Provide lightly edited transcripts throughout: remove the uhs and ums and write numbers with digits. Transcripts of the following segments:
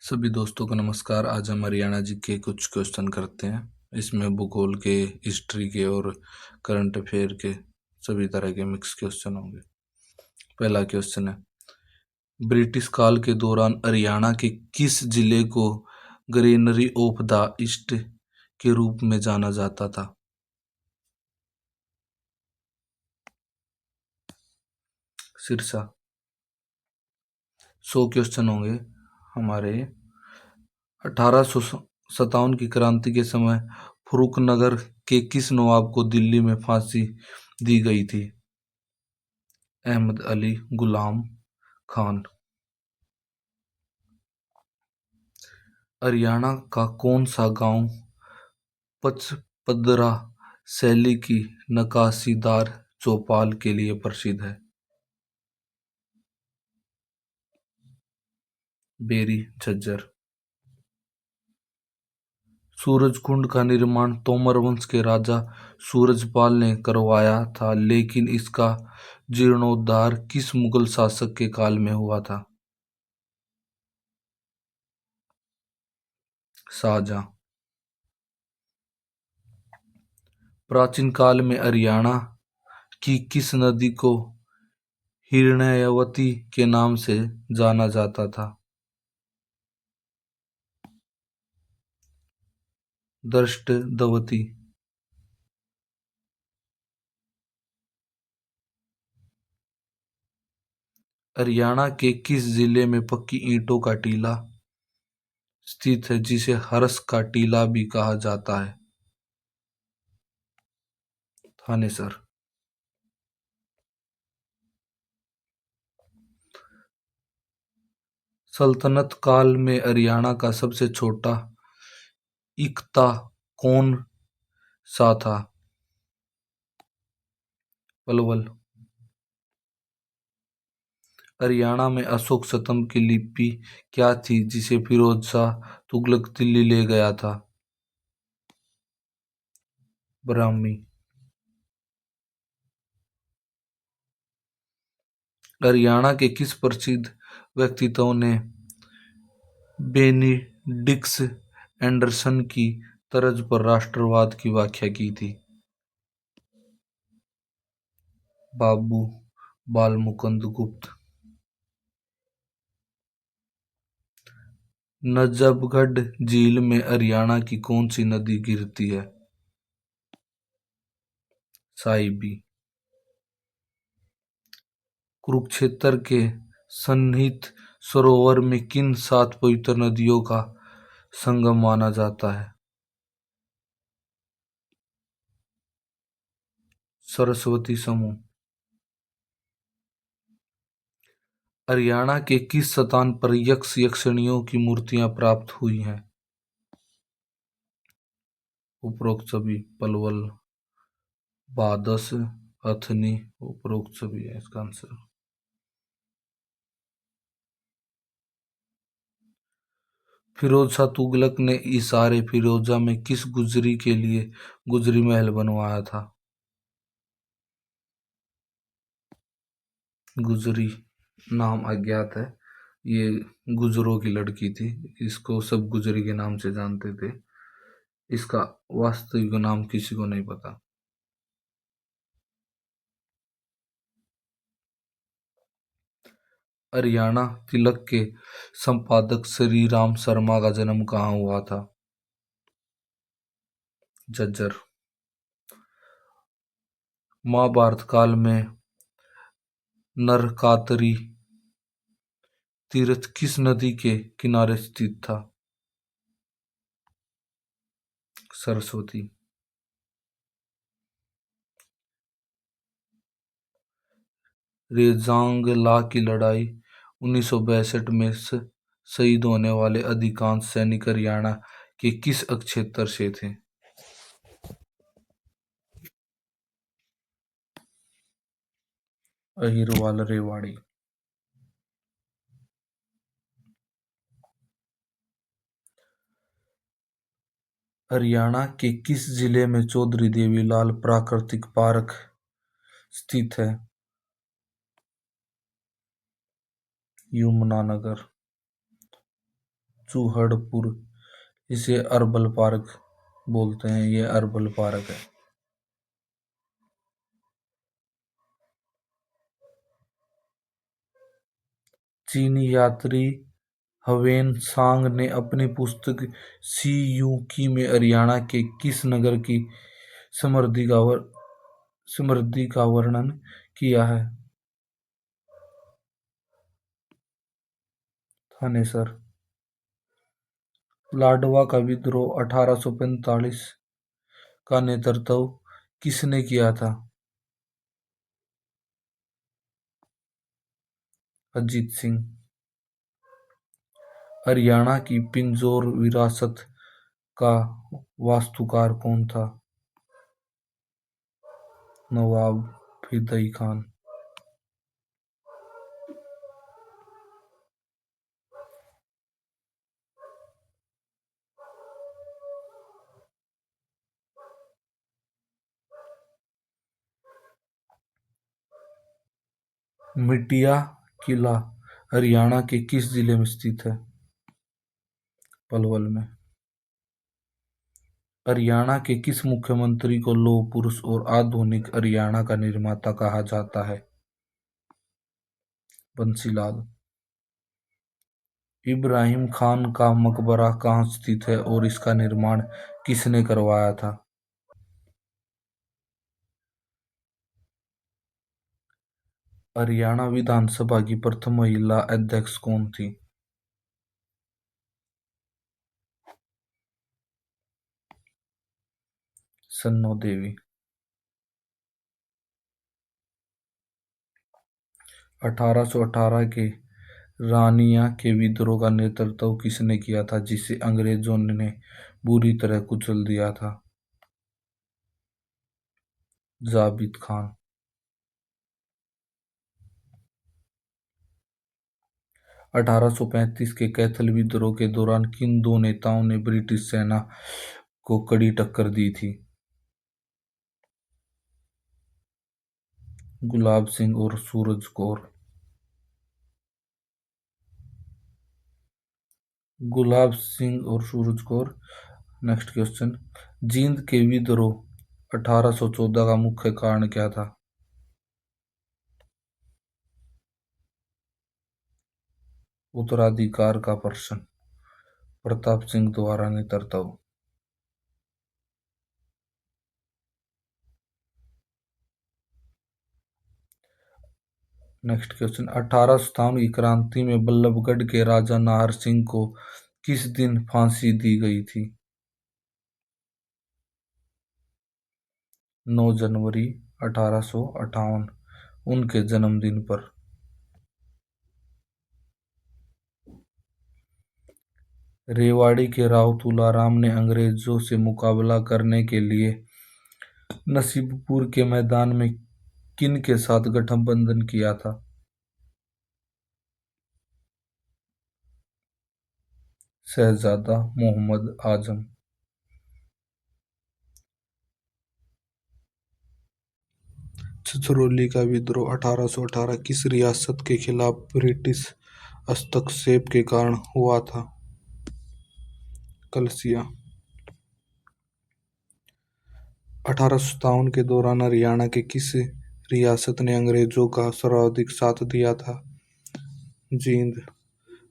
सभी दोस्तों को नमस्कार। आज हम हरियाणा जी के कुछ क्वेश्चन करते हैं। इसमें भूगोल के, हिस्ट्री के और करंट अफेयर के सभी तरह के मिक्स क्वेश्चन होंगे। पहला क्वेश्चन है, ब्रिटिश काल के दौरान हरियाणा के किस जिले को ग्रेनरी ऑफ द ईस्ट के रूप में जाना जाता था? सिरसा। 100 क्वेश्चन होंगे हमारे। 1857 की क्रांति के समय फर्रुखनगर के किस नवाब को दिल्ली में फांसी दी गई थी? अहमद अली गुलाम खान। हरियाणा का कौन सा गांव पचपदरा शैली की नक्काशीदार चौपाल के लिए प्रसिद्ध है? बेरी झज्जर। सूरजकुंड का निर्माण तोमर वंश के राजा सूरजपाल ने करवाया था, लेकिन इसका जीर्णोद्धार किस मुगल शासक के काल में हुआ था? शाहजहां। प्राचीन काल में हरियाणा की किस नदी को हिरण्यवती के नाम से जाना जाता था? दृष्टद्वती। हरियाणा के किस जिले में पक्की ईंटों का टीला स्थित है, जिसे हर्ष का टीला भी कहा जाता है? थानेसर। सल्तनत काल में हरियाणा का सबसे छोटा इक्ता कौन सा था? पलवल। हरियाणा में अशोक स्तंभ की लिपि क्या थी जिसे फिरोज शाह तुगलक दिल्ली ले गया था? ब्राह्मी। हरियाणा के किस प्रसिद्ध व्यक्तित्व ने बेनिडिक्ट एंडरसन की तर्ज पर राष्ट्रवाद की व्याख्या की थी? बाबू बाल मुकुंद गुप्त। नजफगढ़ झील में हरियाणा की कौन सी नदी गिरती है? साहिबी। कुरुक्षेत्र के सन्निहित सरोवर में किन 7 पवित्र नदियों का संगम माना जाता है? सरस्वती समूह। हरियाणा के किस स्थान पर यक्ष यक्षिणियों की मूर्तियां प्राप्त हुई हैं? उपरोक्त सभी। पलवल, बादस, अथनी, उपरोक्त सभी है इसका आंसर। फिरोज शाह तुगलक ने इसारे फिरोजा में किस गुजरी के लिए गुजरी महल बनवाया था? गुजरी नाम अज्ञात है। ये गुजरों की लड़की थी। इसको सब गुजरी के नाम से जानते थे। इसका वास्तविक नाम किसी को नहीं पता। हरियाणा तिलक के संपादक श्री राम शर्मा का जन्म कहाँ हुआ था? झज्जर। महाभारत काल में नरकातरी तीर्थ किस नदी के किनारे स्थित था? सरस्वती। रेजांगला की लड़ाई 1962 में शहीद होने वाले अधिकांश सैनिक हरियाणा के किस क्षेत्र से थे? अहिरवाल रेवाड़ी। हरियाणा के किस जिले में चौधरी देवीलाल प्राकृतिक पार्क स्थित है? यमुनानगर। चूहड़पुर, इसे अर्बल पार्क बोलते हैं, ये अर्बल पार्क है। चीनी यात्री हवेन सांग ने अपनी पुस्तक सी यू की में हरियाणा के किस नगर की समृद्धि का वर्णन किया है? थानेसर। लाडवा का विद्रोह 1845 का नेतृत्व किसने किया था? अजीत सिंह। हरियाणा की पिंजौर विरासत का वास्तुकार कौन था? नवाब फिदई खान। मिटिया किला हरियाणा के किस जिले में स्थित है? पलवल में। हरियाणा के किस मुख्यमंत्री को लौह पुरुष और आधुनिक हरियाणा का निर्माता कहा जाता है? बंसीलाल। इब्राहिम खान का मकबरा कहाँ स्थित है और इसका निर्माण किसने करवाया था? हरियाणा विधानसभा की प्रथम महिला अध्यक्ष कौन थी? सन्नो देवी। 1818 के रानिया के विद्रोह का नेतृत्व किसने किया था जिसे अंग्रेजों ने बुरी तरह कुचल दिया था? जाबित खान। 1835 के कैथल विद्रोह के दौरान किन दो नेताओं ने ब्रिटिश सेना को कड़ी टक्कर दी थी? गुलाब सिंह और सूरज कौर। गुलाब सिंह और सूरज कौर। नेक्स्ट क्वेश्चन, जींद के विद्रोह 1814 का मुख्य कारण क्या था? उत्तराधिकार का प्रश्न। प्रताप सिंह द्वारा नेतृत्व। नेक्स्ट क्वेश्चन, 1857 की क्रांति में बल्लभगढ़ के राजा नाहर सिंह को किस दिन फांसी दी गई थी? 9 जनवरी 1858, उनके जन्मदिन पर। रेवाड़ी के राव तुलाराम ने अंग्रेजों से मुकाबला करने के लिए नसीबपुर के मैदान में किन के साथ गठबंधन किया था? शहजादा मोहम्मद आजम। छछरौली का विद्रोह 1818 किस रियासत के खिलाफ ब्रिटिश हस्तक्षेप के कारण हुआ था? कलसिया। 1857 के दौरान हरियाणा के किस रियासत ने अंग्रेजों का सर्वाधिक साथ दिया था? जींद।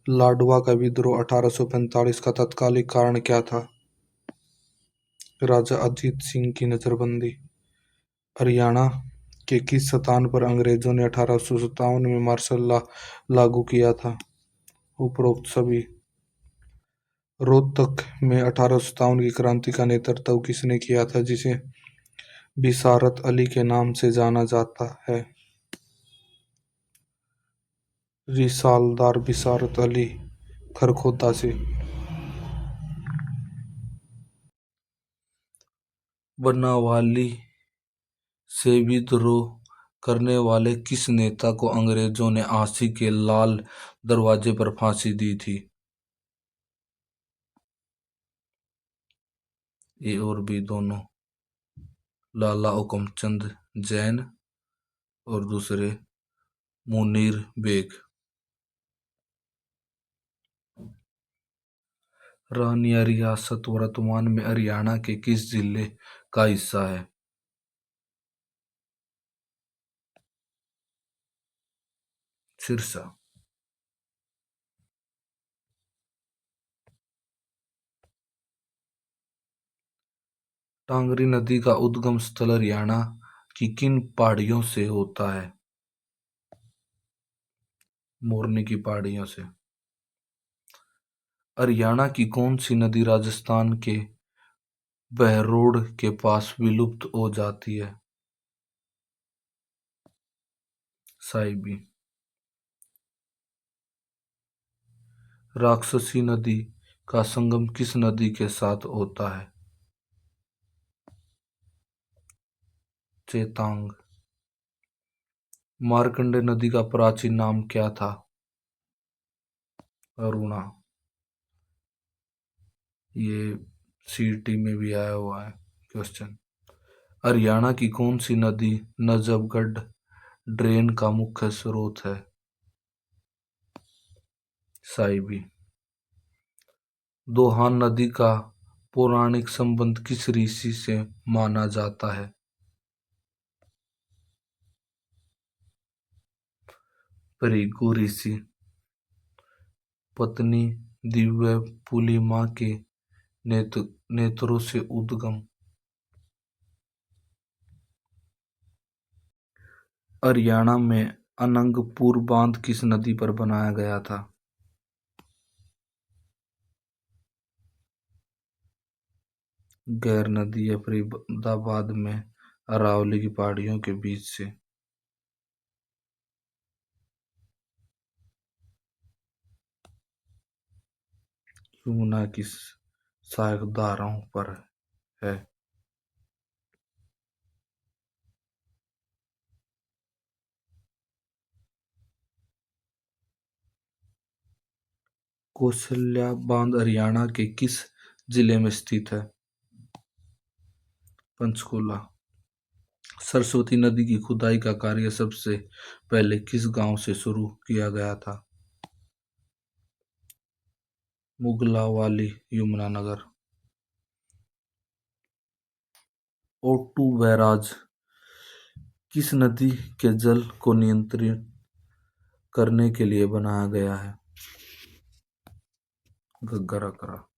लाडवा का विद्रोह 1845 का तत्कालिक कारण क्या था? राजा अजीत सिंह की नजरबंदी। हरियाणा के किस स्थान पर अंग्रेजों ने 1857 में मार्शल लॉ लागू किया था? उपरोक्त सभी। रोहतक में 1857 की क्रांति का नेतृत्व किसने किया था जिसे बिसारत अली के नाम से जाना जाता है? रिसालदार बिसारत अली खरखोदा से। बनावाली से विद्रोह करने वाले किस नेता को अंग्रेजों ने झांसी के लाल दरवाजे पर फांसी दी थी? ए और बी दोनों। लाला हुकमचंद जैन और दूसरे मुनीर बेग। रानिया रियासत वर्तमान में हरियाणा के किस जिले का हिस्सा है? सिरसा। टांगरी नदी का उद्गम स्थल हरियाणा की किन पहाड़ियों से होता है? मोरनी की पहाड़ियों से। हरियाणा की कौन सी नदी राजस्थान के बहरोड के पास विलुप्त हो जाती है? साहिबी। राक्षसी नदी का संगम किस नदी के साथ होता है? चेतांग। मार्कंडे नदी का प्राचीन नाम क्या था? अरुणा। ये सीटी में भी आया हुआ है क्वेश्चन। हरियाणा की कौन सी नदी नजफगढ़ ड्रेन का मुख्य स्रोत है? साहिबी। दोहान नदी का पौराणिक संबंध किस ऋषि से माना जाता है? भृगु ऋषि। पत्नी दिव्य पूर्णिमा के नेत्रों से उद्गम। हरियाणा में अनंगपुर बांध किस नदी पर बनाया गया था? गैर नदी है फरीदाबाद में अरावली की पहाड़ियों के बीच से। यमुना की सहायक धाराओं पर है। कौशल्या बांध हरियाणा के किस जिले में स्थित है? पंचकुला। सरस्वती नदी की खुदाई का कार्य सबसे पहले किस गांव से शुरू किया गया था? मुगलावाली यमुनानगर। ओटू बैराज किस नदी के जल को नियंत्रित करने के लिए बनाया गया है? घग्गरा।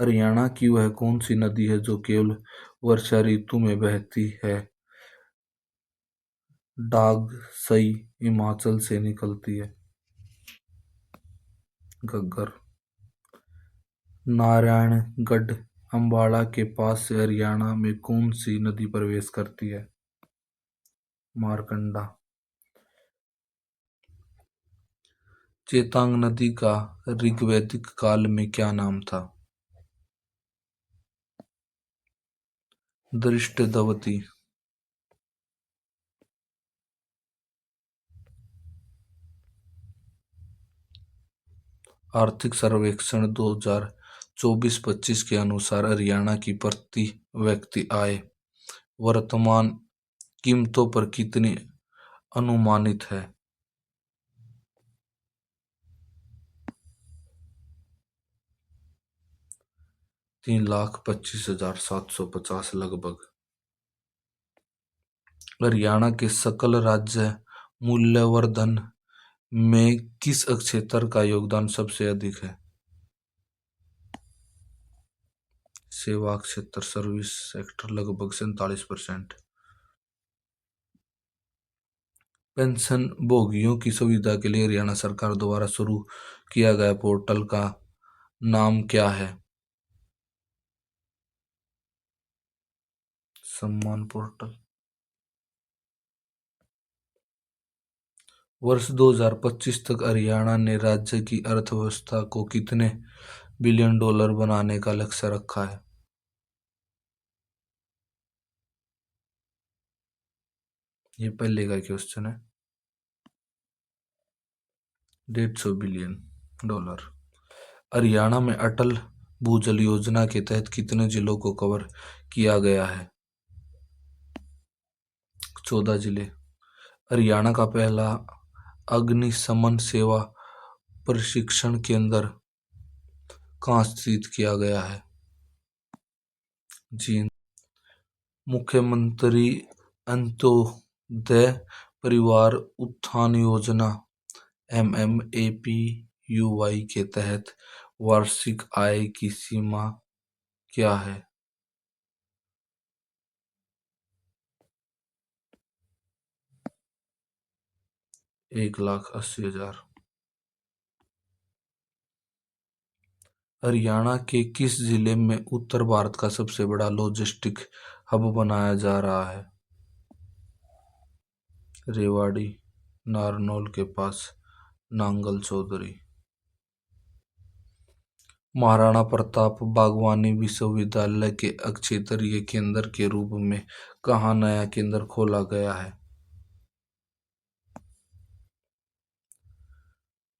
हरियाणा की वह कौन सी नदी है जो केवल वर्षा ऋतु में बहती है? डाग सई हिमाचल से निकलती है। घग्गर। नारायणगढ़ अंबाला के पास से हरियाणा में कौन सी नदी प्रवेश करती है? मारकंडा। चेतांग नदी का ऋग्वैदिक काल में क्या नाम था? दृष्टद्वती। आर्थिक सर्वेक्षण 2024-25 के अनुसार हरियाणा की प्रति व्यक्ति आय वर्तमान कीमतों पर कितनी अनुमानित है? 3,25,750 लगभग। हरियाणा के सकल राज्य मूल्यवर्धन में किस क्षेत्र का योगदान सबसे अधिक है? सेवा क्षेत्र सर्विस सेक्टर लगभग 47%। पेंशन भोगियों की सुविधा के लिए हरियाणा सरकार द्वारा शुरू किया गया पोर्टल का नाम क्या है? सम्मान पोर्टल। वर्ष 2025 तक हरियाणा ने राज्य की अर्थव्यवस्था को कितने बिलियन डॉलर बनाने का लक्ष्य रखा है? ये पहले का क्वेश्चन है। 150 बिलियन डॉलर। हरियाणा में अटल भूजल योजना के तहत कितने जिलों को कवर किया गया है? 14 जिले। हरियाणा का पहला अग्निशमन सेवा प्रशिक्षण केंद्र कहाँ स्थित किया गया है? जी। मुख्यमंत्री अंत्योदय परिवार उत्थान योजना MMAPUY के तहत वार्षिक आय की सीमा क्या है? 1,80,000। हरियाणा के किस जिले में उत्तर भारत का सबसे बड़ा लॉजिस्टिक हब बनाया जा रहा है? रेवाड़ी, नारनौल के पास नांगल चौधरी। महाराणा प्रताप बागवानी विश्वविद्यालय के क्षेत्रीय केंद्र के रूप में कहाँ नया केंद्र खोला गया है?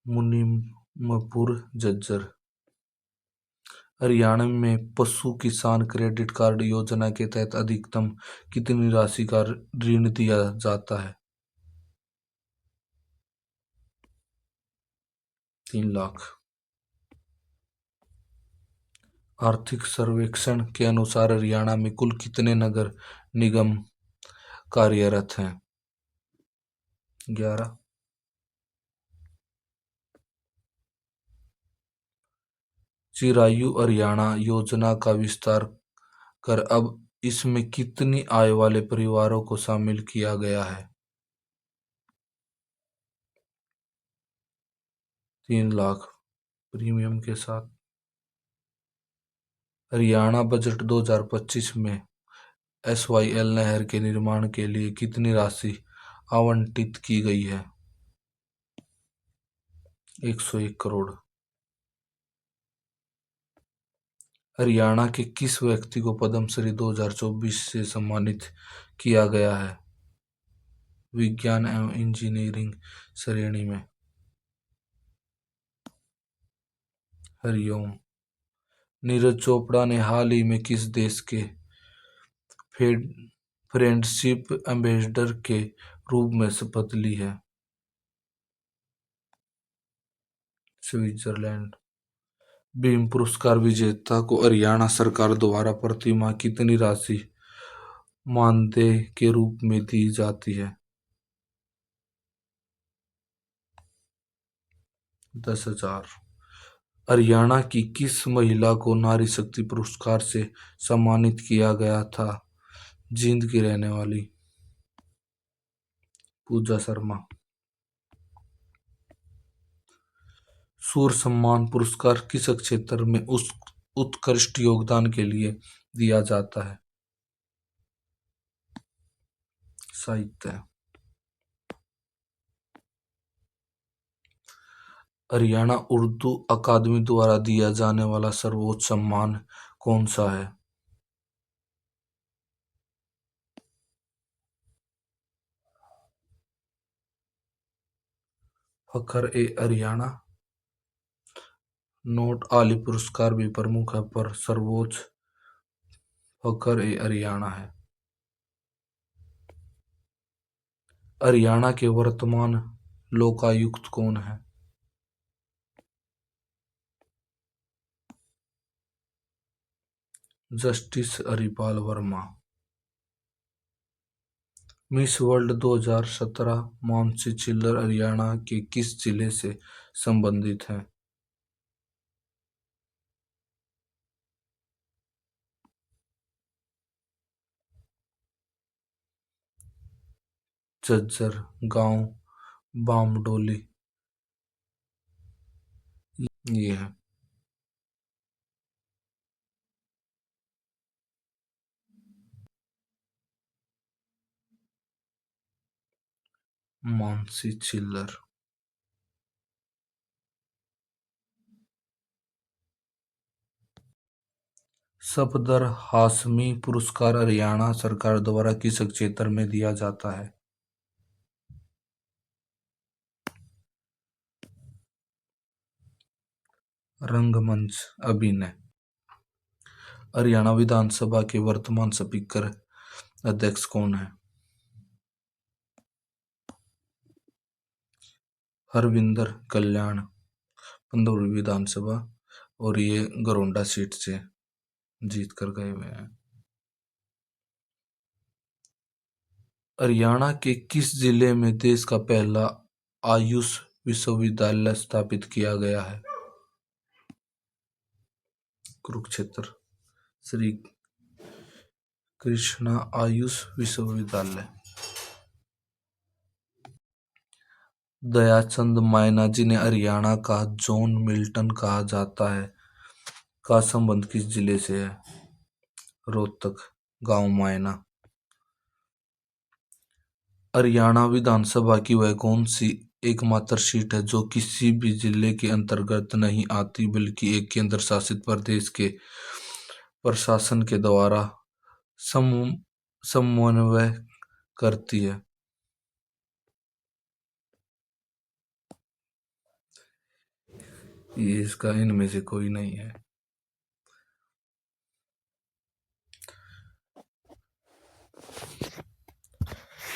मुनीमपुर, झज्जर। हरियाणा में पशु किसान क्रेडिट कार्ड योजना के तहत अधिकतम कितनी राशि का ऋण दिया जाता है? 3 लाख। आर्थिक सर्वेक्षण के अनुसार हरियाणा में कुल कितने नगर निगम कार्यरत हैं? 11। चिरायु हरियाणा योजना का विस्तार कर अब इसमें कितनी आय वाले परिवारों को शामिल किया गया है? 3 लाख प्रीमियम के साथ। हरियाणा बजट 2025 में SYL नहर के निर्माण के लिए कितनी राशि आवंटित की गई है? 101 करोड़। हरियाणा के किस व्यक्ति को पद्मश्री 2024 से सम्मानित किया गया है? विज्ञान एवं इंजीनियरिंग श्रेणी में। हरिओम। नीरज चोपड़ा ने हाल ही में किस देश के फ्रेंडशिप एम्बेसडर के रूप में शपथ ली है? स्विट्जरलैंड। भीम पुरस्कार विजेता को हरियाणा सरकार द्वारा प्रति माह कितनी राशि मानदेय के रूप में दी जाती है? 10,000। हरियाणा की किस महिला को नारी शक्ति पुरस्कार से सम्मानित किया गया था? जींद की रहने वाली पूजा शर्मा। सूर्य सम्मान पुरस्कार किस क्षेत्र में उस उत्कृष्ट योगदान के लिए दिया जाता है? साहित्य। हरियाणा उर्दू अकादमी द्वारा दिया जाने वाला सर्वोच्च सम्मान कौन सा है? फखर-ए-हरियाणा। नोट आली पुरस्कार भी प्रमुख है पर सर्वोच्च फखर-ए-हरियाणा है। हरियाणा के वर्तमान लोकायुक्त कौन है? Justice Haripal Verma. Miss world 2017 Mansi चिल्लर हरियाणा के किस जिले से संबंधित है? झज्जर। गांव बामडोली। ये है। मानसी चिल्लर। सफदर हाशमी पुरस्कार हरियाणा सरकार द्वारा किस क्षेत्र में दिया जाता है? रंगमंच अभिनय। हरियाणा विधानसभा के वर्तमान स्पीकर अध्यक्ष कौन है? हरविंदर कल्याण, पंदौली विधानसभा। और ये गरोंडा सीट से जीत कर गए हुए हैं। हरियाणा के किस जिले में देश का पहला आयुष विश्वविद्यालय स्थापित किया गया है? कुरुक्षेत्र। श्री कृष्णा आयुष विश्वविद्यालय। दयाचंद मायना, जिन्हें हरियाणा का जॉन मिल्टन कहा जाता है, का संबंध किस जिले से है? रोहतक। गांव मायना। हरियाणा विधानसभा की वह कौन सी एकमात्र सीट है जो किसी भी जिले के अंतर्गत नहीं आती बल्कि एक केंद्र शासित प्रदेश के प्रशासन के द्वारा समन्वय करती है? ये इसका इनमें से कोई नहीं है।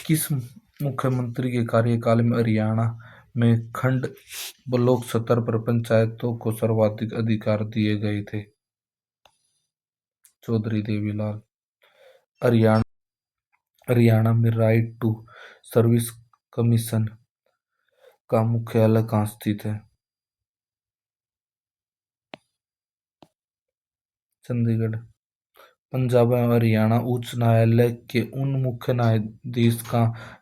किस मुख्यमंत्री के कार्यकाल में हरियाणा में खंड ब्लॉक स्तर पर पंचायतों को सर्वाधिक अधिकार दिए गए थे? चौधरी देवीलाल। हरियाणा में राइट टू सर्विस कमीशन का मुख्यालय कहाँ स्थित है? चंडीगढ़। पंजाब एवं हरियाणा उच्च न्यायालय के उन मुख्य न्यायाधीश का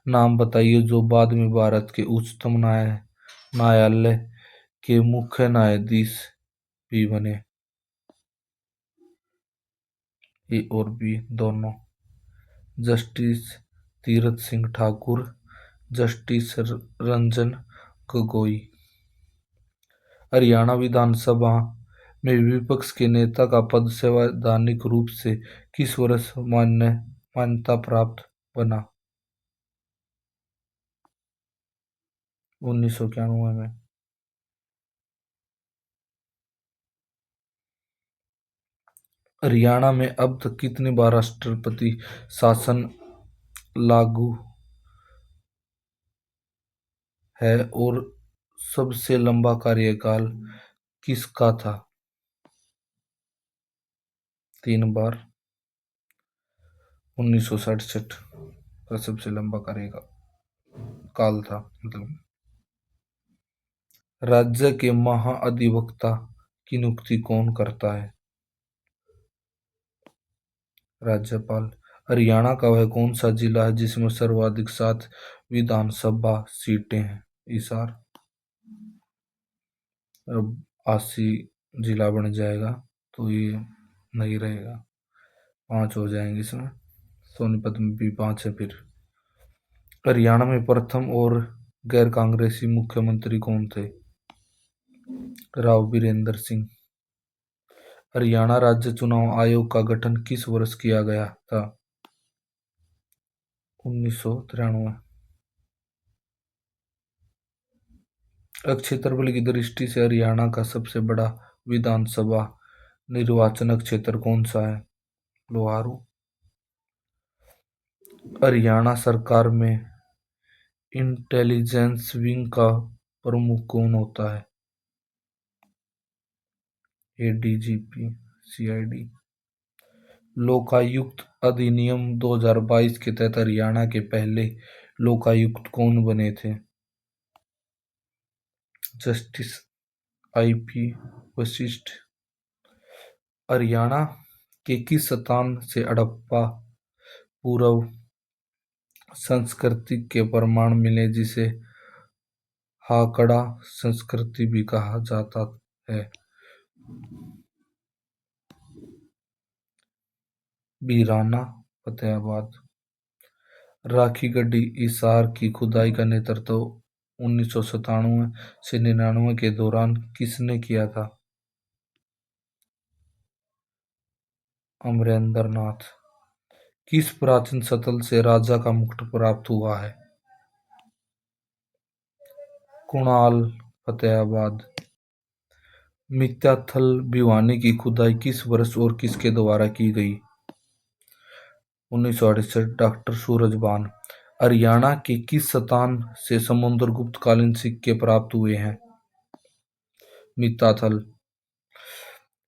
नाम बताइए जो बाद में भारत के उच्चतम न्यायालय के मुख्य न्यायाधीश भी बने। ए और बी दोनों। Justice Tirath Singh Thakur, justice Ranjan Gogoi. हरियाणा विधानसभा में विपक्ष के नेता का पद संवैधानिक रूप से किस वर्ष मान्यता प्राप्त बना? 1991 में। हरियाणा में अब तक कितनी बार राष्ट्रपति शासन लागू है और सबसे लंबा कार्यकाल किसका था? 3 बार। 1967 का सबसे लंबा कार्यकाल था मतलब। राज्य के महाधिवक्ता की नियुक्ति कौन करता है? राज्यपाल। हरियाणा का वह कौन सा जिला है जिसमें सर्वाधिक 7 विधानसभा सीटें हैं? हिसार। अब 80 जिला बन जाएगा तो ये नहीं रहेगा, 5 हो जाएंगे इसमें। सोनीपत में भी 5 है। फिर हरियाणा में प्रथम और गैर कांग्रेसी मुख्यमंत्री कौन थे? राव बीरेंद्र सिंह। हरियाणा राज्य चुनाव आयोग का गठन किस वर्ष किया गया था? 1993। क्षेत्रफल की दृष्टि से हरियाणा का सबसे बड़ा विधानसभा निर्वाचन क्षेत्र कौन सा है? लोहारू। हरियाणा सरकार में इंटेलिजेंस विंग का प्रमुख कौन होता है? ADGP, CID. लोकायुक्त अधिनियम 2022 के तहत हरियाणा के पहले लोकायुक्त कौन बने थे? Justice IP Vashishtha. हरियाणा के किस स्थान से हड़प्पा पूर्व संस्कृति के प्रमाण मिले जिसे हाकड़ा संस्कृति भी कहा जाता है? बीराना, फतेहाबाद। राखी गढ़ी हिसार की खुदाई का नेतृत्व 1997 से 99 के दौरान किसने किया था? अमरेंद्र नाथ। किस प्राचीन स्थल से राजा का मुकुट प्राप्त हुआ है? कुणाल, फतेहाबाद। मित्याथल भिवानी की खुदाई किस वर्ष और किसके द्वारा की गई? 1968। डॉक्टर सूरजबान। हरियाणा के किस स्थान से समुद्रगुप्त कालीन सिक्के प्राप्त हुए हैं? मित्ताथल।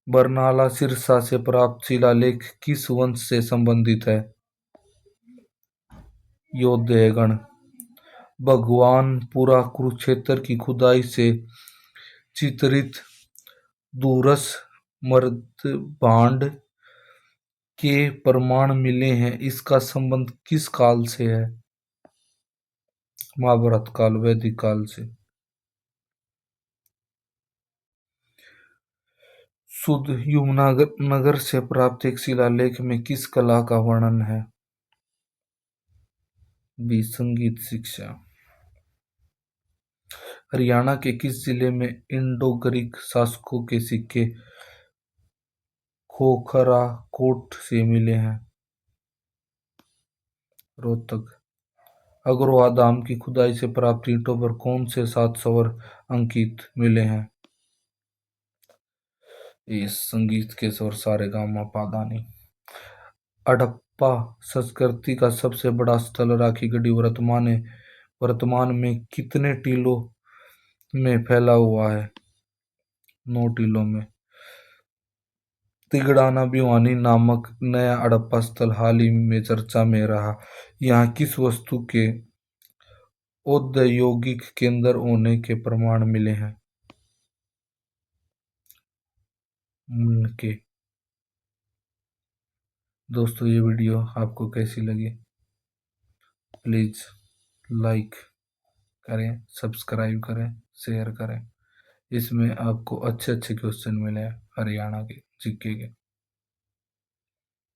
बरनाला सिरसा से प्राप्त शिलालेख किस वंश से संबंधित है? यौधेयगण। भगवानपुरा कुरुक्षेत्र की खुदाई से चित्रित दूरस मर्दभांड के प्रमाण मिले हैं, इसका संबंध किस काल से है? महाभारत काल, वैदिक काल से। शुद्ध यमुनानगर से प्राप्त एक शिलालेख में किस कला का वर्णन है? बी, संगीत शिक्षा। हरियाणा के किस जिले में इंडो ग्रीक शासकों के सिक्के खोखरा कोट से मिले हैं? रोहतक। अग्रवाल धाम की खुदाई से प्राप्त ईंटों पर कौन से 7 स्वर अंकित मिले हैं? ये संगीत के स्वर सारे गामा पादानी। हड़प्पा संस्कृति का सबसे बड़ा स्थल राखी गढ़ी वर्तमान में कितने टीलों में फैला हुआ है? 9 टीलों में। तिगड़ाना भिवानी नामक नया हड़प्पा स्थल हाल ही में चर्चा में रहा। यहाँ किस वस्तु के औद्योगिक केंद्र होने के प्रमाण मिले हैं? के। दोस्तों, ये वीडियो आपको कैसी लगी? प्लीज़ लाइक करें, सब्सक्राइब करें, शेयर करें। इसमें आपको अच्छे अच्छे क्वेश्चन मिले हैं हरियाणा के जीके के।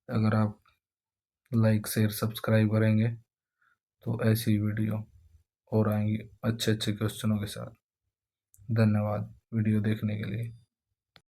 अगर आप लाइक शेयर सब्सक्राइब करेंगे तो ऐसी वीडियो और आएंगी अच्छे अच्छे क्वेश्चनों के साथ। धन्यवाद वीडियो देखने के लिए।